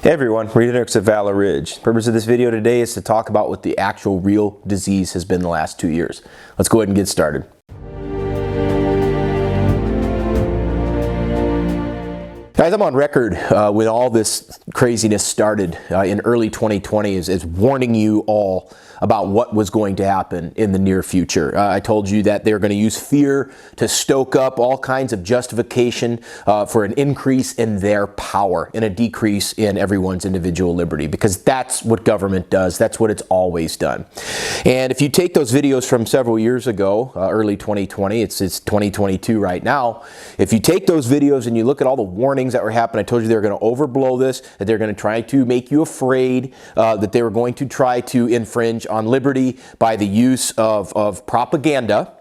Hey everyone, Reid Henrichs at Valor Ridge. The purpose of this video today is to talk about what the actual real disease has been the last 2 years. Let's go ahead and get started. Guys, I'm on record when all this craziness started in early 2020 as warning you all about what was going to happen in the near future. I told you that they're going to use fear to stoke up all kinds of justification for an increase in their power and a decrease in everyone's individual liberty, because that's what government does. That's what it's always done. And if you take those videos from several years ago, early 2020, it's 2022 right now. If you take those videos and you look at all the warnings that were happening, I told you they were going to overblow this, that they're going to try to make you afraid, that they were going to try to infringe on liberty by the use of propaganda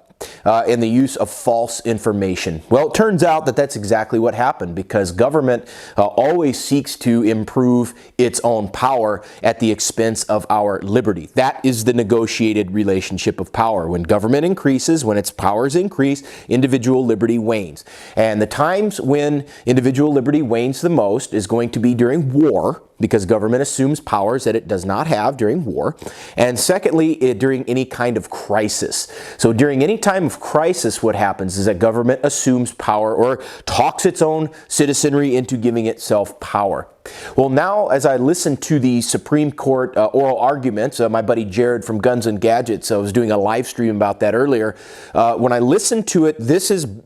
and the use of false information. Well, it turns out that that's exactly what happened, because government always seeks to improve its own power at the expense of our liberty. That is the negotiated relationship of power. When government increases, when its powers increase, individual liberty wanes. And the times when individual liberty wanes the most is going to be during war, because government assumes powers that it does not have during war. And secondly, during any kind of crisis. So during any time of crisis, what happens is that government assumes power or talks its own citizenry into giving itself power. Well, now as I listen to the Supreme Court oral arguments, my buddy Jared from Guns and Gadgets, I was doing a live stream about that earlier. When I listened to it,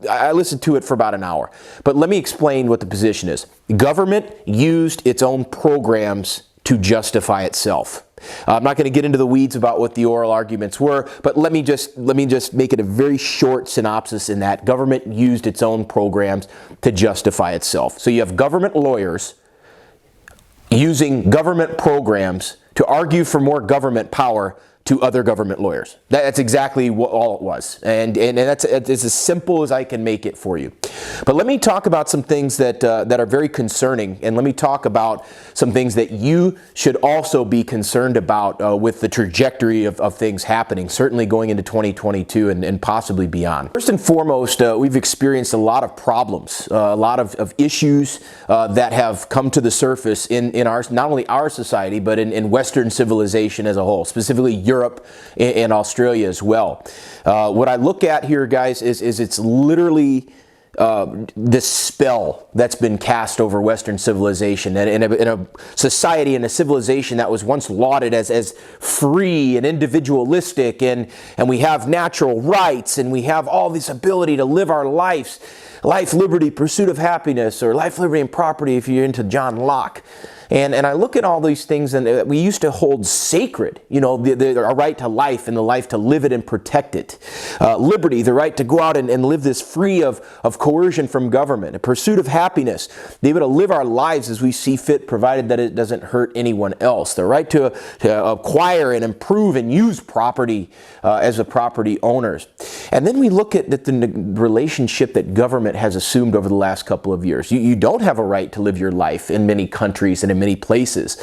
I listened to it for about an hour. But let me explain what the position is. Government used its own programs to justify itself. I'm not going to get into the weeds about what the oral arguments were, but let me just make it a very short synopsis in that government used its own programs to justify itself. So you have government lawyers using government programs to argue for more government power to other government lawyers. That's exactly what all it was. And it's as simple as I can make it for you. But let me talk about some things that are very concerning, and let me talk about some things that you should also be concerned about with the trajectory of things happening, certainly going into 2022 and possibly beyond. First and foremost, we've experienced a lot of problems, a lot of issues that have come to the surface in our, not only our society, but in Western civilization as a whole, specifically Europe and Australia as well. What I look at here, guys, is it's literally this spell that's been cast over Western civilization, and in a society and a civilization that was once lauded as free and individualistic, and we have natural rights, and we have all this ability to live our lives, life, liberty, pursuit of happiness, or life, liberty, and property if you're into John Locke. And I look at all these things and we used to hold sacred, you know, our right to life and the life to live it and protect it. Liberty, the right to go out and live this free of coercion from government. A pursuit of happiness, be able to live our lives as we see fit, provided that it doesn't hurt anyone else. The right to acquire and improve and use property as the property owners. And then we look at the relationship that government has assumed over the last couple of years. You don't have a right to live your life in many countries and in many places.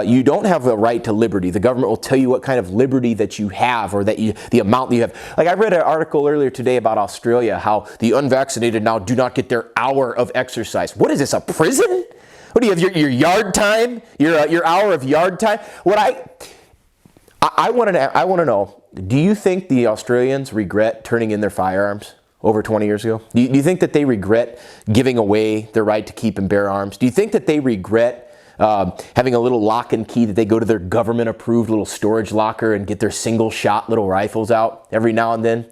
You don't have a right to liberty. The government will tell you what kind of liberty that you have, or the amount that you have. Like, I read an article earlier today about Australia, how the unvaccinated now do not get their hour of exercise. What is this, a prison? What do you have, your yard time? Your hour of yard time? What I want to know, do you think the Australians regret turning in their firearms over 20 years ago? Do you think that they regret giving away their right to keep and bear arms? Do you think that they regret having a little lock and key, that they go to their government approved little storage locker and get their single shot little rifles out every now and then?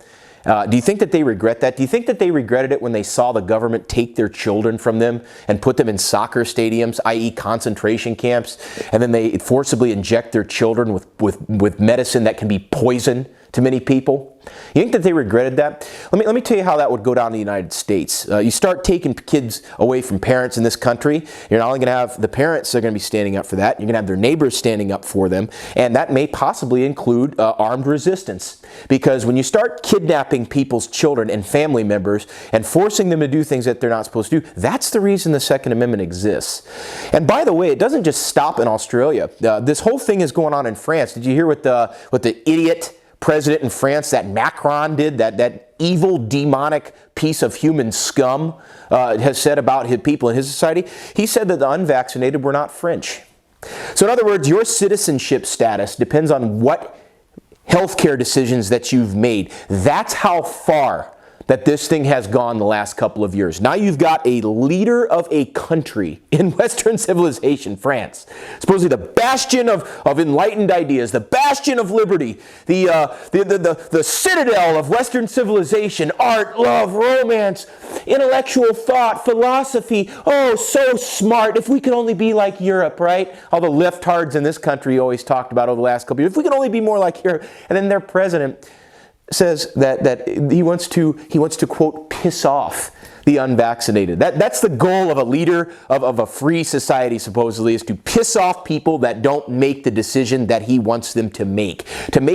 Do you think that they regret that? Do you think that they regretted it when they saw the government take their children from them and put them in soccer stadiums, i.e. concentration camps, and then they forcibly inject their children with medicine that can be poison to many people? You think that they regretted that? Let me tell you how that would go down in the United States. You start taking kids away from parents in this country. You're not only going to have the parents that are going to be standing up for that, you're going to have their neighbors standing up for them, and that may possibly include armed resistance. Because when you start kidnapping people's children and family members and forcing them to do things that they're not supposed to do, that's the reason the Second Amendment exists. And by the way, it doesn't just stop in Australia. This whole thing is going on in France. Did you hear what the idiot president in France, that Macron, did, that evil, demonic piece of human scum has said about his people in his society. He said that the unvaccinated were not French. So in other words, your citizenship status depends on what healthcare decisions that you've made. That's how far that this thing has gone the last couple of years. Now you've got a leader of a country in Western civilization, France, supposedly the bastion of enlightened ideas, the bastion of liberty, the citadel of Western civilization, art, love, romance, intellectual thought, philosophy. Oh, so smart. If we could only be like Europe, right? All the leftards in this country always talked about over the last couple of years. If we could only be more like Europe. And then their president says that he wants to quote, piss off the unvaccinated. That's the goal of a leader of a free society, supposedly, is to piss off people that don't make the decision that he wants them to make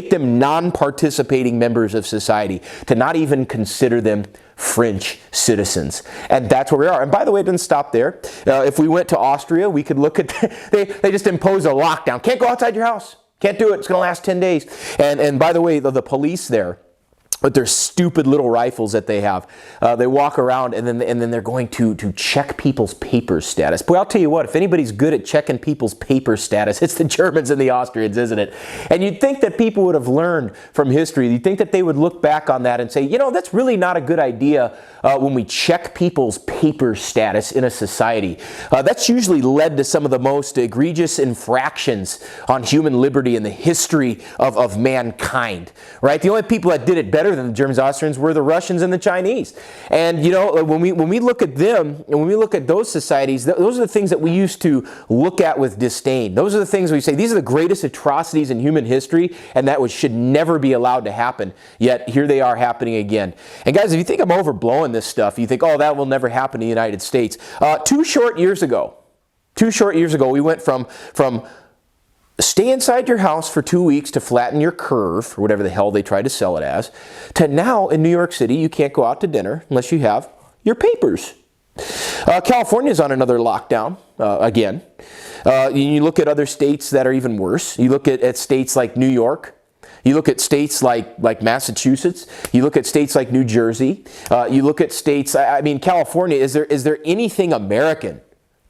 them non-participating members of society, to not even consider them French citizens. And that's where we are. And by the way, it didn't stop there. If we went to Austria, we could look at, they just impose a lockdown. Can't go outside your house. Can't do it. It's going to last 10 days. And by the way, the police there, with their stupid little rifles that they have, they walk around and then they're going to check people's paper status. Boy, I'll tell you what, if anybody's good at checking people's paper status, it's the Germans and the Austrians, isn't it? And you'd think that people would have learned from history. You'd think that they would look back on that and say, you know, that's really not a good idea when we check people's paper status in a society. That's usually led to some of the most egregious infractions on human liberty in the history of mankind, right? The only people that did it better than the Germans, Austrians were the Russians and the Chinese. And you know, when we look at them and when we look at those societies, those are the things that we used to look at with disdain. Those are the things we say, these are the greatest atrocities in human history, and that should never be allowed to happen. Yet here they are happening again. And guys, if you think I'm overblowing this stuff, you think, oh, that will never happen in the United States. 2 short years ago, we went from stay inside your house for 2 weeks to flatten your curve, or whatever the hell they tried to sell it as, to now in New York City, you can't go out to dinner unless you have your papers. California's on another lockdown again. You look at other states that are even worse. You look at states like New York. You look at states like Massachusetts. You look at states like New Jersey. You look at states, I mean, California, is there anything American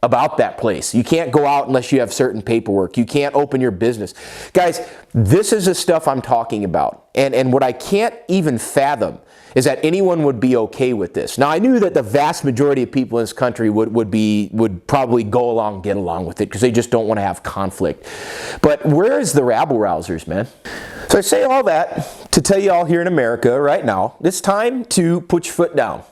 about that place? You can't go out unless you have certain paperwork. You can't open your business. Guys, this is the stuff I'm talking about. And what I can't even fathom is that anyone would be okay with this. Now, I knew that the vast majority of people in this country would probably get along with it because they just don't want to have conflict. But where is the rabble-rousers, man? So I say all that to tell you all here in America right now, it's time to put your foot down.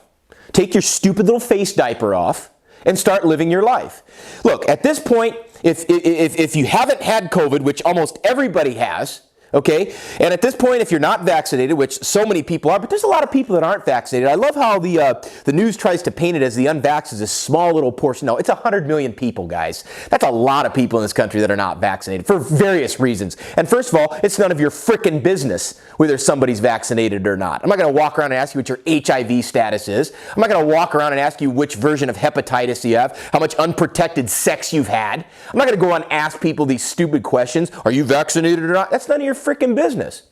Take your stupid little face diaper off and start living your life. Look, at this point, if you haven't had COVID, which almost everybody has, okay, and at this point, if you're not vaccinated, which so many people are, but there's a lot of people that aren't vaccinated. I love how the news tries to paint it as the unvaxxed is a small little portion. No, it's 100 million people, guys. That's a lot of people in this country that are not vaccinated for various reasons. And first of all, it's none of your frickin' business whether somebody's vaccinated or not. I'm not going to walk around and ask you what your HIV status is. I'm not going to walk around and ask you which version of hepatitis you have, how much unprotected sex you've had. I'm not going to go on and ask people these stupid questions. Are you vaccinated or not? That's none of your frickin' business.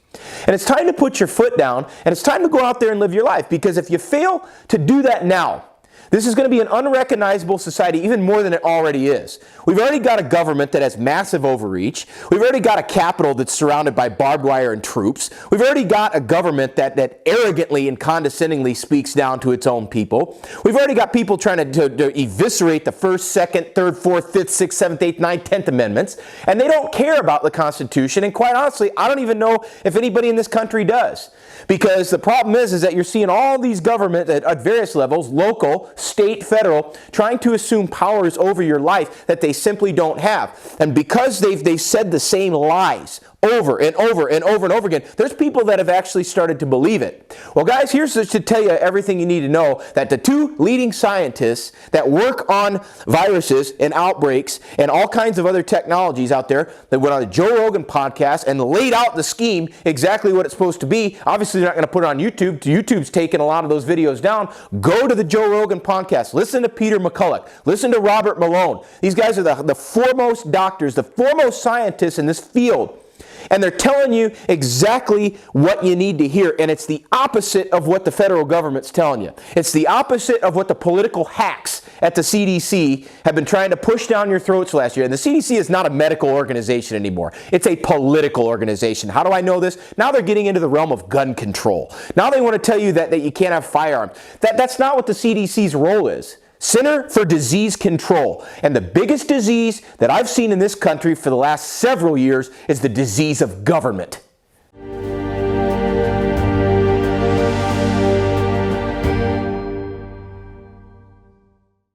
And it's time to put your foot down, and it's time to go out there and live your life, because if you fail to do that now, this is going to be an unrecognizable society even more than it already is. We've already got a government that has massive overreach. We've already got a capital that's surrounded by barbed wire and troops. We've already got a government that arrogantly and condescendingly speaks down to its own people. We've already got people trying to eviscerate the First, Second, Third, Fourth, Fifth, Sixth, Seventh, Eighth, Ninth, 10th Amendments, and they don't care about the Constitution. And quite honestly, I don't even know if anybody in this country does. Because the problem is that you're seeing all these government at various levels, local, state, federal, trying to assume powers over your life that they simply don't have. And because they've said the same lies over and over and over and over again, there's people that have actually started to believe it. Well, guys, here's to tell you everything you need to know, that the two leading scientists that work on viruses and outbreaks and all kinds of other technologies out there that went on the Joe Rogan podcast and laid out the scheme exactly what it's supposed to be. Obviously, they're not going to put it on YouTube. YouTube's taken a lot of those videos down. Go to the Joe Rogan podcast. Listen to Peter McCullough. Listen to Robert Malone. These guys are the foremost doctors, the foremost scientists in this field. And they're telling you exactly what you need to hear. And it's the opposite of what the federal government's telling you. It's the opposite of what the political hacks at the CDC have been trying to push down your throats last year. And the CDC is not a medical organization anymore. It's a political organization. How do I know this? Now they're getting into the realm of gun control. Now they want to tell you that you can't have firearms. That's not what the CDC's role is. Center for Disease Control. And the biggest disease that I've seen in this country for the last several years is the disease of government.